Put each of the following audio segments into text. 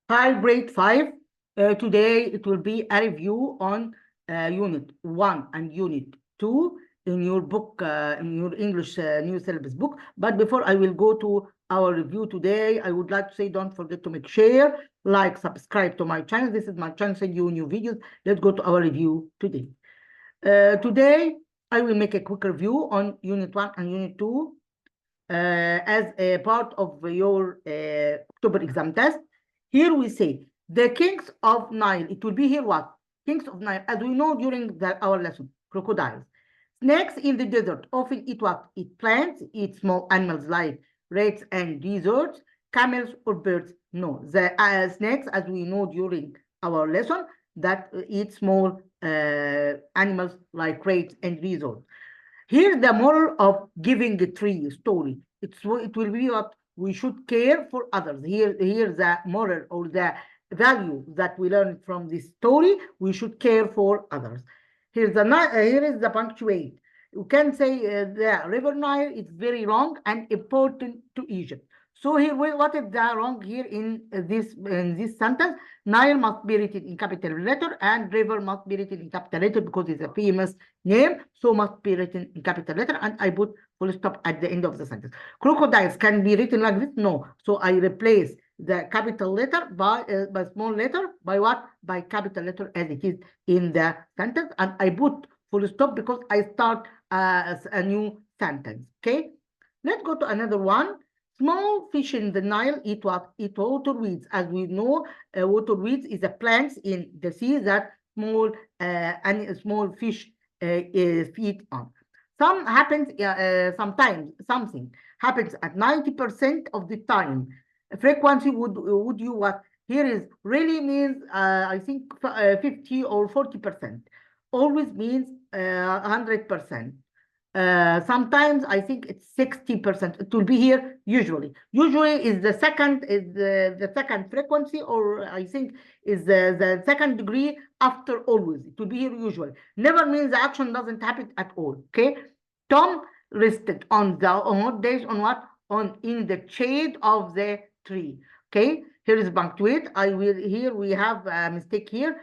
Hi, grade 5. Today it will be a review on Unit 1 and Unit 2 in your book, in your English new syllabus book. But before I will go to our review today, I would like to say don't forget to make share, like, subscribe to my channel. This is my channel, send you new videos. Let's go to our review today. Today, I will make a quick review on Unit 1 and Unit 2 as a part of your October exam test. Here we say the kings of Nile. It will be here what? Kings of Nile, as we know during our lesson, crocodiles. Snakes in the desert often eat what? Eat plants, eat small animals like rats and lizards, camels or birds. No, the snakes, as we know during our lesson, that eat small animals like rats and lizards. Here's the moral of giving the tree story. It will be what we should care for others. Here's the moral or the value that we learn from this story. We should care for others. Here is the punctuate. You can say the river Nile is very long and important to Egypt. So here, what is the wrong here in this sentence? Nile must be written in capital letter and river must be written in capital letter because it's a famous name, so must be written in capital letter, and I put full stop at the end of the sentence. Crocodiles can be written like this? No. So I replace the capital letter by small letter by what? By capital letter as it is in the sentence, and I put full stop because I start a new sentence. Okay, let's go to another one. Small fish in the Nile eat what? Eat water weeds. As we know, water weeds is a plant in the sea that small fish feed on. Sometimes something happens at 90% of the time. Frequency would you what? Here is really means I think 50 or 40%. Always means 100%. Sometimes I think it's 60%. It will be here usually. Usually is the second frequency, or I think is the second degree after always. It will be here usually. Never means the action doesn't happen at all. Okay. Tom rested on hot days on what? On in the shade of the tree. Okay. Here is punctuate. Here we have a mistake here.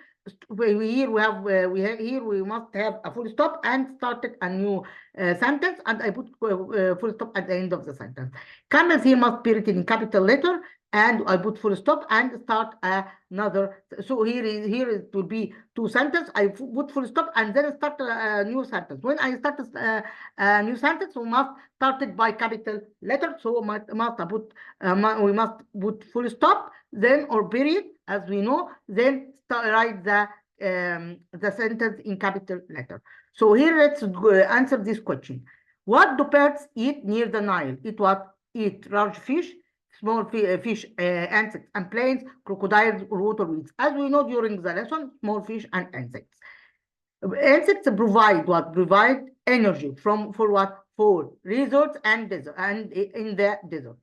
Here we must have a full stop and started a new sentence, and I put full stop at the end of the sentence. Camels here must be written in capital letter, and I put full stop and start another. So here it will be two sentences. I put full stop and then start a new sentence. When I start a new sentence, we must start it by capital letter. So we must put full stop, then or period, as we know, then write the sentence in capital letter. So here let's answer this question. What do birds eat near the Nile? Eat what? Eat large fish, small fish, insects and plants, crocodiles or water weeds. As we know during the lesson, small fish and insects. Insects provide what? Provide energy for what? For resorts and desert and in the desert.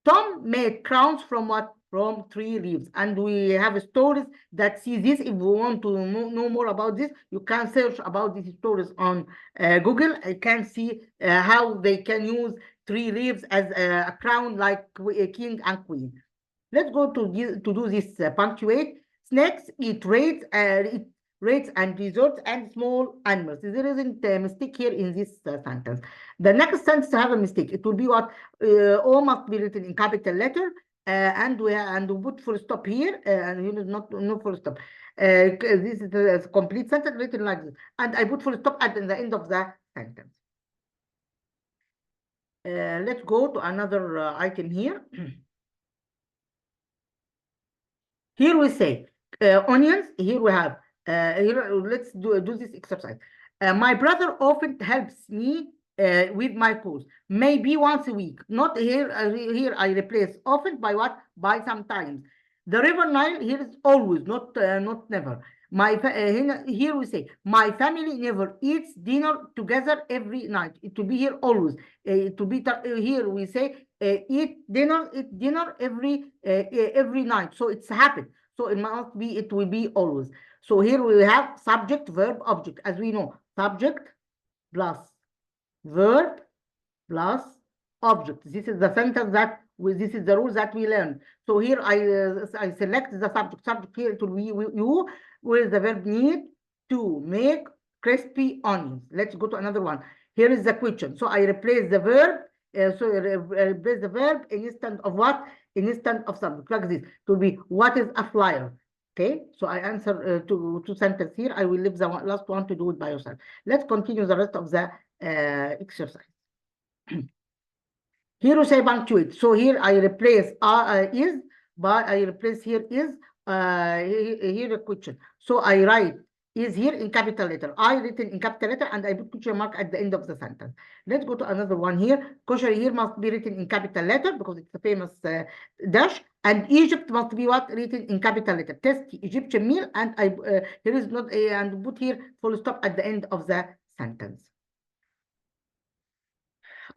Tom made crowns from what? From tree leaves. And we have stories that see this. If you want to know more about this, you can search about these stories on Google. You can see how they can use tree leaves as a crown like a king and queen. Let's go to do this punctuate. Snakes eat rats and lizards and small animals. There isn't a mistake here in this sentence. The next sentence have a mistake. It will be what? All must be written in capital letter, and we put full stop here, and you know not full stop. This is a complete sentence written like this, and I put full stop at the end of the sentence. Let's go to another item here. Here we say onions. Here we have. Let's do this exercise. My brother often helps me with my course, maybe once a week. Not here. Here I replace often by what? By sometimes. The river Nile here is always, not never. Here we say my family never eats dinner together every night. It will be here always. It will be here we say eat dinner every night. So it's happened. So it will be always. So here we have subject, verb, object. As we know, subject plus verb plus object. This is the sentence that this is the rule that we learned. So here I select the subject. Subject here it will be you, where the verb need to make crispy onions. Let's go to another one. Here is the question. So I replace the verb. Replace the verb instead of what? Instead of subject. Like this. It will be what is a flyer? Okay. So I answer two sentences here. I will leave the last one to do it by yourself. Let's continue the rest of the exercise. Here we say punctuate. So here I replace is, but I replace here is here a question. So I write is here in capital letter. I written in capital letter and I put question mark at the end of the sentence. Let's go to another one here. Kosher here must be written in capital letter because it's a famous dish. And Egypt must be what? Written in capital letter. Tasty Egyptian meal. And I here is not a and put here full stop at the end of the sentence.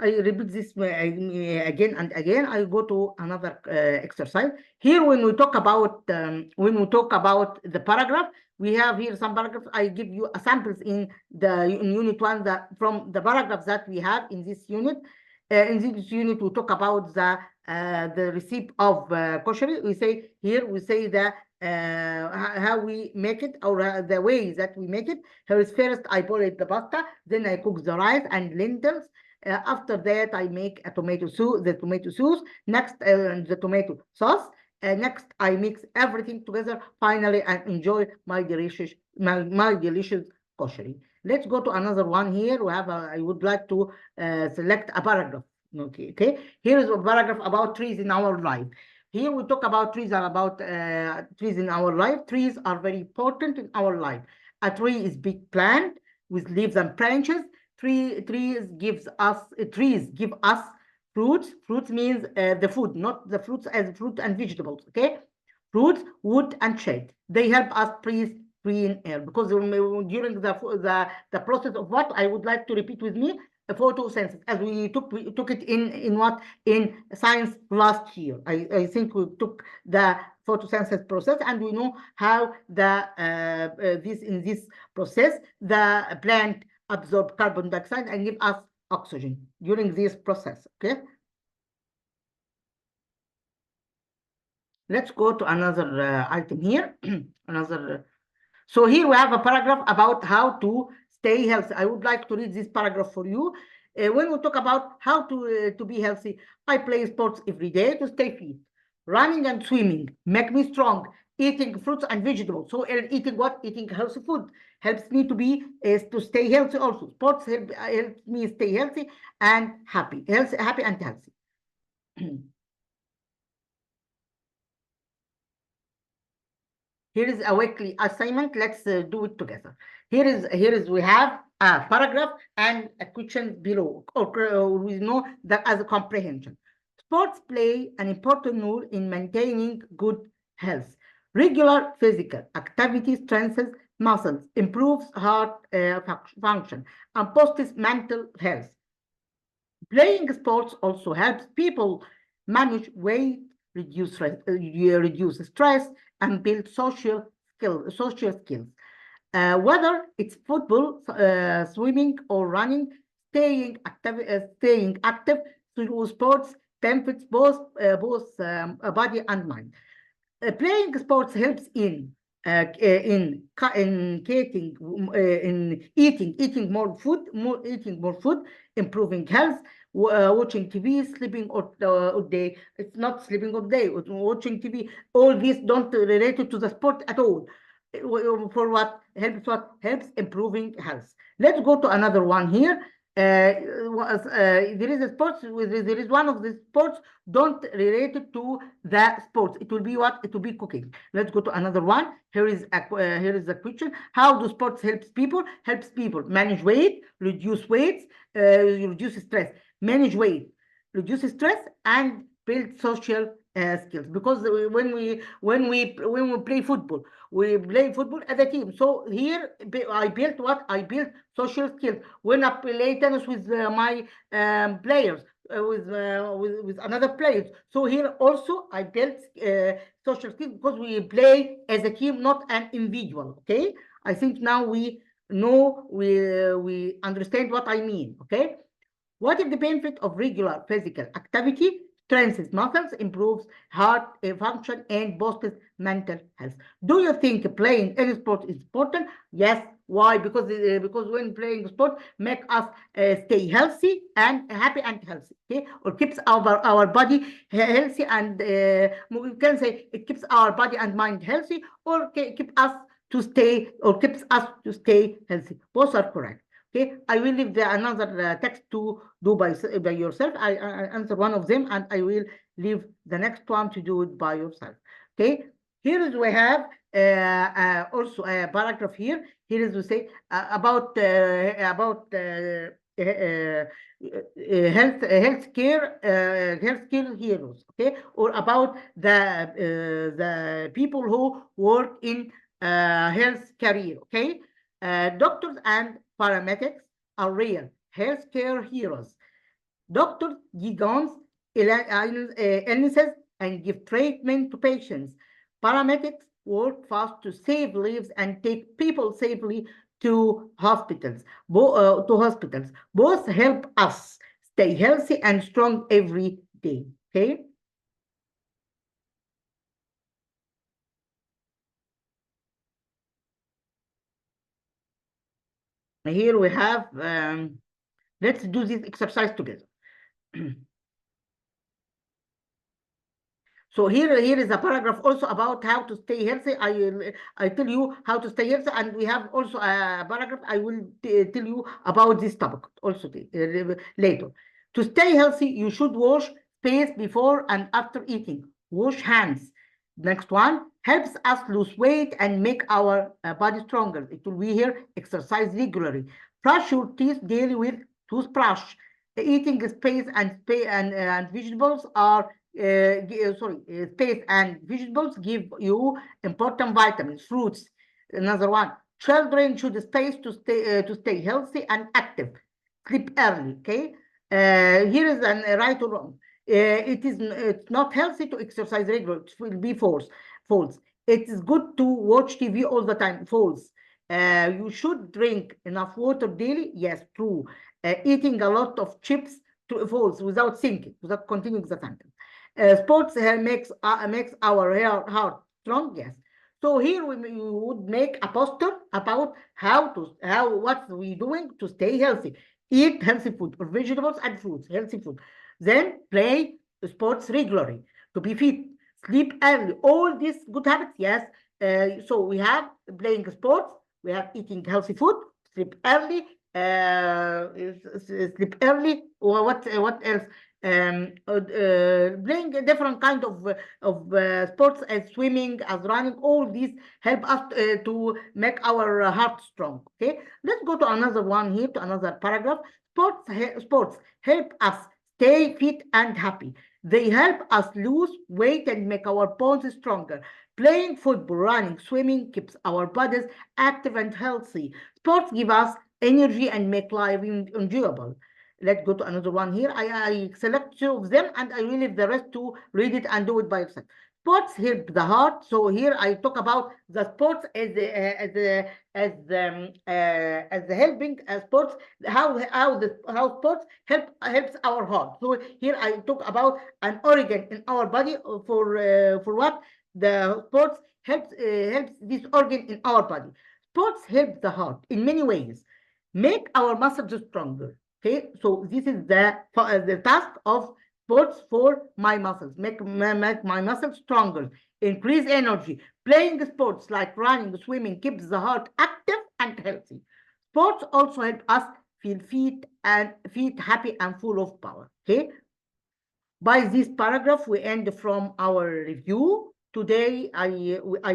I repeat this again and again. I go to another exercise. Here, when we talk about the paragraph, we have here some paragraphs. I give you samples in unit 1 that from the paragraphs that we have in this unit. In this unit, we talk about the recipe of kosher. We say here we say the how we make it or the way that we make it. Here is first I boil the pasta, then I cook the rice and lentils. After that, I make a tomato sauce, the tomato sauce. Next, the tomato sauce. Next, I mix everything together. Finally, I enjoy my delicious kosher. Let's go to another one here. We have. I would like to select a paragraph. Okay. Here is a paragraph about trees in our life. Here we talk about trees and about trees in our life. Trees are very important in our life. A tree is big plant with leaves and branches. Trees give us fruits. Fruits means the food, not the fruits as fruit and vegetables. Okay, fruits, wood, and shade. They help us breathe clean air because during the process of what I would like to repeat with me photosynthesis, as we took it in science last year. I think we took the photosynthesis process and we know how in this process the plant absorb carbon dioxide and give us oxygen during this process. Okay. Let's go to another item here. So here we have a paragraph about how to stay healthy. I would like to read this paragraph for you. When we talk about how to be healthy, I play sports every day to stay fit. Running and swimming make me strong. Eating fruits and vegetables. So eating what? Eating healthy food helps me to stay healthy also. Sports helps me stay healthy and happy. Happy and healthy. Here is a weekly assignment. Let's do it together. Here is we have a paragraph and a question below, or we know that as a comprehension. Sports play an important role in maintaining good health. Regular physical activity strengthens muscles, improves heart function, and boosts mental health. Playing sports also helps people manage weight, reduce stress, and build social skills. Whether it's football, swimming, or running, staying active through sports benefits both body and mind. Playing sports helps in eating more food, improving health, watching TV, sleeping all day. It's not sleeping all day. Watching TV. All these don't related to the sport at all. For what helps improving health. Let's go to another one here. There is a sports. There is one of the sports don't relate it to the sports. It will be what? It will be cooking. Let's go to another one. Here is the question. How do sports helps people? Helps people manage weight, reduce weights, reduce stress, manage weight, reduce stress, and build social skills. Because when we play football, we play football as a team. So here I built what? I built social skills. When I play tennis with my players, with another players. So here also I built social skills because we play as a team, not an individual. Okay. I think now we know we understand what I mean. Okay. What is the benefit of regular physical activity? Strengthens muscles, improves heart function, and boosts mental health. Do you think playing any sport is important? Yes. Why? Because when playing sport make us stay healthy and happy and healthy, okay, or keeps our body healthy, and we can say it keeps our body and mind healthy, or keeps us to stay healthy. Both are correct. Okay, I will leave another text to do by yourself. I answer one of them, and I will leave the next one to do it by yourself. Okay, here is we have also a paragraph here. Here is we say about healthcare heroes. Okay, or about the people who work in health career. Okay, doctors and paramedics are real healthcare heroes. Doctors diagnose illnesses and give treatment to patients. Paramedics work fast to save lives and take people safely to hospitals. Both help us stay healthy and strong every day. Okay. Here we have, let's do this exercise together. So here is a paragraph also about how to stay healthy. I tell you how to stay healthy, and we have also a paragraph I will tell you about this topic also later. To stay healthy, you should wash face before and after eating. Wash hands. Next one helps us lose weight and make our body stronger. It will be here. Exercise regularly. Brush your teeth daily with toothbrush. Eating space and vegetables are space and vegetables give you important vitamins. Fruits. Another one. Children should space to stay healthy and active. Sleep early. Okay. Here is an right or wrong. It's not healthy to exercise regularly. It will be false. It is good to watch TV all the time. False. You should drink enough water daily. Yes, true. Eating a lot of chips, false, without thinking, without continuing the sentence. Sports makes our heart strong. Yes. So here we would make a poster about what we doing to stay healthy. Eat healthy food or vegetables and fruits, healthy food. Then play sports regularly to be fit. Sleep early. All these good habits. Yes. So we have playing sports. We have eating healthy food. Sleep early. Sleep early. Or what else? Playing a different kind of sports as swimming, as running. All these help us to make our heart strong. Okay, let's go to another one here, to another paragraph. Sports help us stay fit and happy. They help us lose weight and make our bones stronger. Playing football, running, swimming keeps our bodies active and healthy. Sports give us energy and make life enjoyable. Let's go to another one here. I select two of them, and I will leave the rest to read it and do it by yourself. Sports help the heart. So here I talk about the sports as the helping sports. How sports helps our heart. So here I talk about an organ in our body for what the sports helps this organ in our body. Sports help the heart in many ways. Make our muscles stronger. Okay, so this is the task of sports for my muscles. Make my muscles stronger. Increase energy. Playing sports like running, swimming keeps the heart active and healthy. Sports also help us feel fit, happy, and full of power. Okay. By this paragraph, we end from our review. Today, I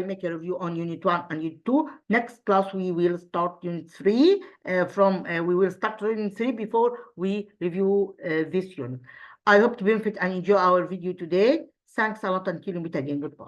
make a review on Unit 1 and Unit 2. Next class, we will start Unit 3. We will start Unit 3 before we review this unit. I hope to benefit and enjoy our video today. Thanks a lot, until we meet again. Goodbye.